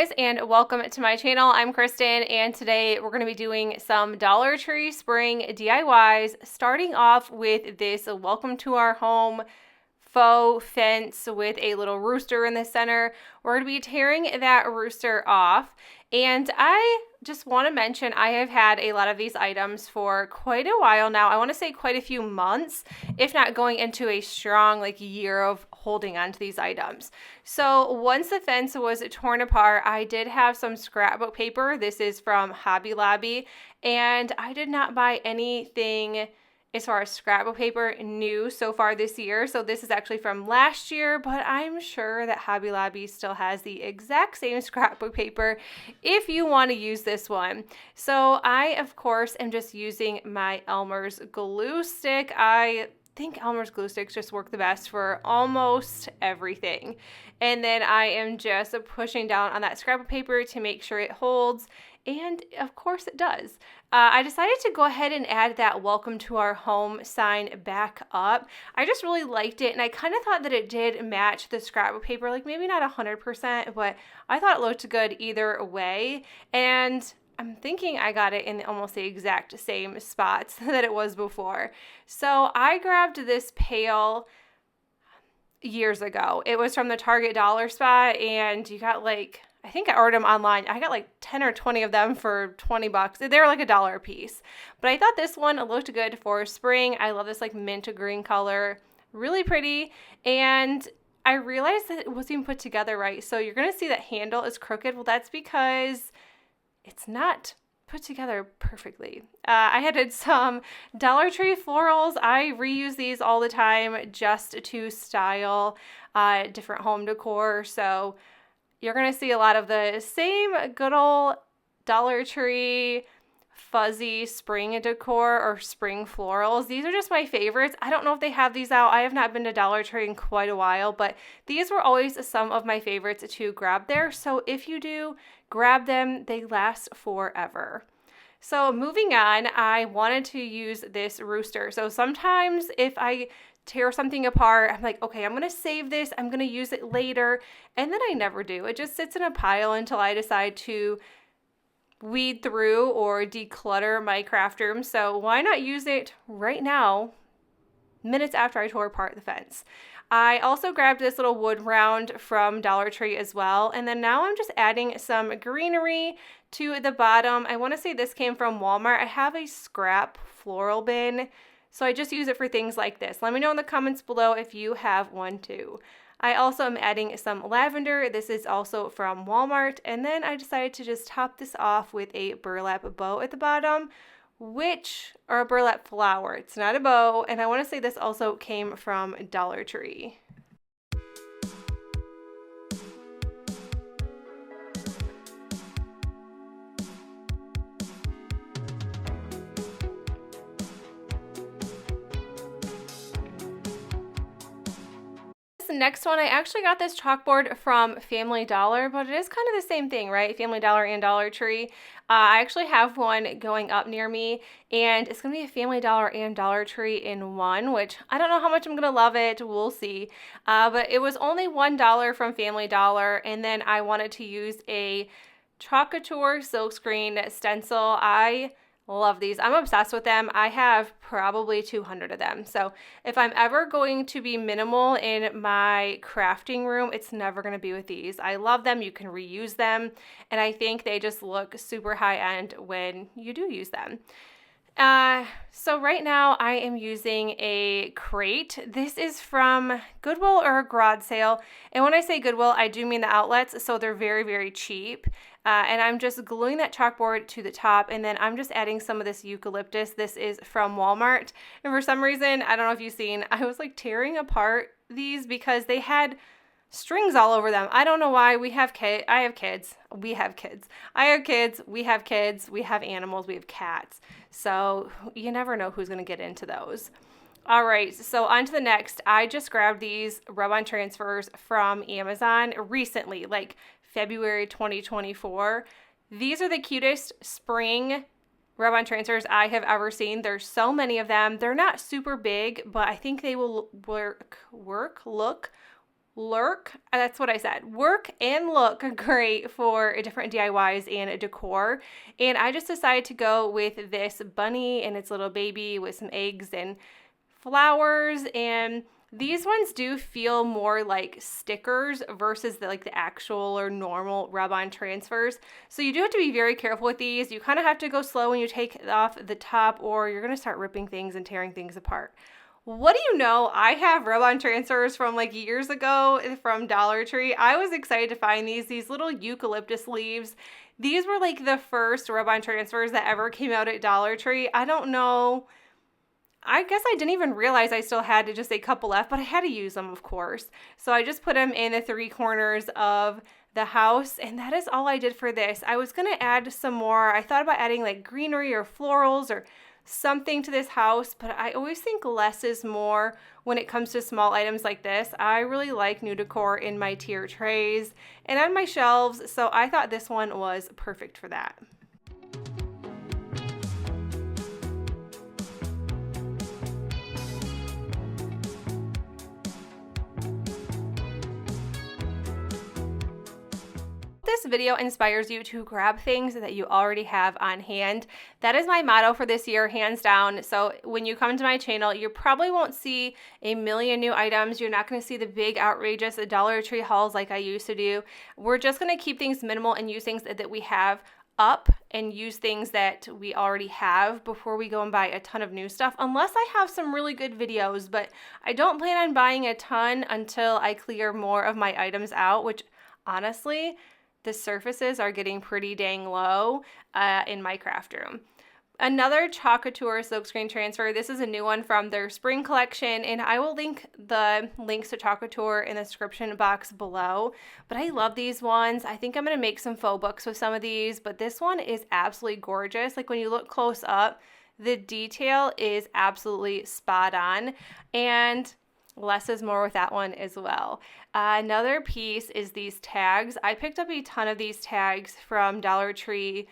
Guys, and welcome to my channel. I'm Kristen, and today we're going to be doing some Dollar Tree spring DIYs, starting off with this welcome to our home faux fence with a little rooster in the center. We're going to be tearing that rooster off, and I just want to mention I have had a lot of these items for quite a while now. I want to say quite a few months, if not going into a strong year of holding on to these items. So once the fence was torn apart, I did have some scrapbook paper. This is from Hobby Lobby, and I did not buy anything as far as scrapbook paper new so far this year. So this is actually from last year, but I'm sure that Hobby Lobby still has the exact same scrapbook paper if you want to use this one. So I, of course, am just using my Elmer's glue stick. I think Elmer's glue sticks just work the best for almost everything. And then I am just pushing down on that scrapbook paper to make sure it holds. And of course it does. I decided to go ahead and add that welcome to our home sign back up. I just really liked it, and I kind of thought that it did match the scrapbook paper, maybe not 100%, but I thought it looked good either way. And I'm thinking I got it in almost the exact same spots that it was before. So I grabbed this pail years ago. It was from the Target dollar spot, and you got I think I ordered them online. I got 10 or 20 of them for 20 bucks. They were $1 a piece. But I thought this one looked good for spring. I love this mint green color. Really pretty. And I realized that it wasn't even put together right. So you're going to see that handle is crooked. Well, that's because it's not put together perfectly. I had some Dollar Tree florals. I reuse these all the time just to style different home decor. So you're going to see a lot of the same good old Dollar Tree fuzzy spring decor or spring florals. These are just my favorites. I don't know if they have these out. I have not been to Dollar Tree in quite a while, but these were always some of my favorites to grab there. So if you do grab them, they last forever. So moving on, I wanted to use this rooster. So sometimes if I tear something apart, I'm like, okay, I'm going to save this. I'm going to use it later. And then I never do. It just sits in a pile until I decide to weed through or declutter my craft room. So why not use it right now, minutes after I tore apart the fence? I also grabbed this little wood round from Dollar Tree as well. And then now I'm just adding some greenery to the bottom. I want to say this came from Walmart. I have a scrap floral bin, so I just use it for things like this. Let me know in the comments below if you have one too. I also am adding some lavender. This is also from Walmart. And then I decided to just top this off with a burlap bow at the bottom, or a burlap flower. It's not a bow. And I want to say this also came from Dollar Tree. Next one, I actually got this chalkboard from Family Dollar, but it is kind of the same thing, right? Family Dollar and Dollar Tree. I actually have one going up near me, and it's going to be a Family Dollar and Dollar Tree in one, which I don't know how much I'm going to love it. We'll see. But it was only $1 from Family Dollar, and then I wanted to use a Chalkature silkscreen stencil. I love these. I'm obsessed with them. I have probably 200 of them. So if I'm ever going to be minimal in my crafting room, it's never going to be with these. I love them. You can reuse them. And I think they just look super high end when you do use them. So right now I am using a crate. This is from Goodwill or a garage sale. And when I say Goodwill, I do mean the outlets. So they're very, very cheap. And I'm just gluing that chalkboard to the top, and then I'm just adding some of this eucalyptus. This is from Walmart. And for some reason, I don't know if you've seen, I was tearing apart these because they had strings all over them. I don't know why. I have kids. We have kids. I have kids. We have kids. We have animals. We have cats. So you never know who's going to get into those. All right, so on to the next. I just grabbed these rub-on transfers from Amazon recently, February 2024. These are the cutest spring rub-on transfers I have ever seen. There's so many of them. They're not super big, but I think they will look that's what I said, work and look great for different DIYs and decor. And I just decided to go with this bunny and its little baby with some eggs and flowers, and these ones do feel more like stickers versus the actual or normal rub-on transfers. So you do have to be very careful with these. You kind of have to go slow when you take off the top, or you're going to start ripping things and tearing things apart. What do you know? I have rub-on transfers from years ago from Dollar Tree. I was excited to find these little eucalyptus leaves. These were the first rub-on transfers that ever came out at Dollar Tree. I don't know. I guess I didn't even realize I still had just a couple left, but I had to use them, of course. So I just put them in the 3 corners of the house, and that is all I did for this. I was going to add some more. I thought about adding greenery or florals or something to this house, but I always think less is more when it comes to small items like this. I really like new decor in my tier trays and on my shelves, so I thought this one was perfect for that. This video inspires you to grab things that you already have on hand. That is my motto for this year, hands down. So when you come to my channel, you probably won't see a million new items. You're not going to see the big outrageous Dollar Tree hauls like I used to do. We're just going to keep things minimal and use things that we have up and use things that we already have before we go and buy a ton of new stuff, unless I have some really good videos. But I don't plan on buying a ton until I clear more of my items out, which honestly, the surfaces are getting pretty dang low in my craft room. Another Chalkboard silkscreen transfer. This is a new one from their spring collection, and I will link the links to Chalkboard in the description box below. But I love these ones. I think I'm going to make some faux books with some of these, but this one is absolutely gorgeous. When you look close up, the detail is absolutely spot on, and less is more with that one as well. Another piece is these tags. I picked up a ton of these tags from Dollar Tree.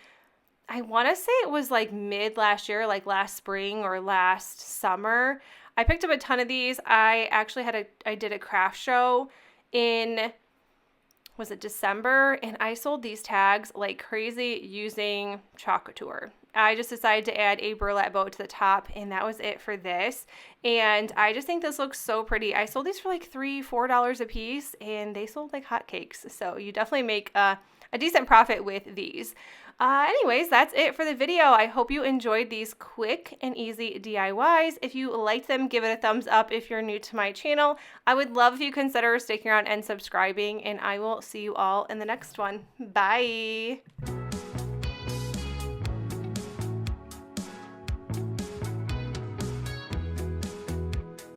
I want to say it was mid last year, last spring or last summer. I picked up a ton of these. I actually I did a craft show in, was it December? And I sold these tags like crazy using Chalkboard. I just decided to add a burlap bow to the top, and that was it for this. And I just think this looks so pretty. I sold these for $3-4 a piece, and they sold like hotcakes. So you definitely make a decent profit with these. Anyways, that's it for the video. I hope you enjoyed these quick and easy DIYs. If you liked them, give it a thumbs up if you're new to my channel. I would love if you consider sticking around and subscribing, and I will see you all in the next one. Bye!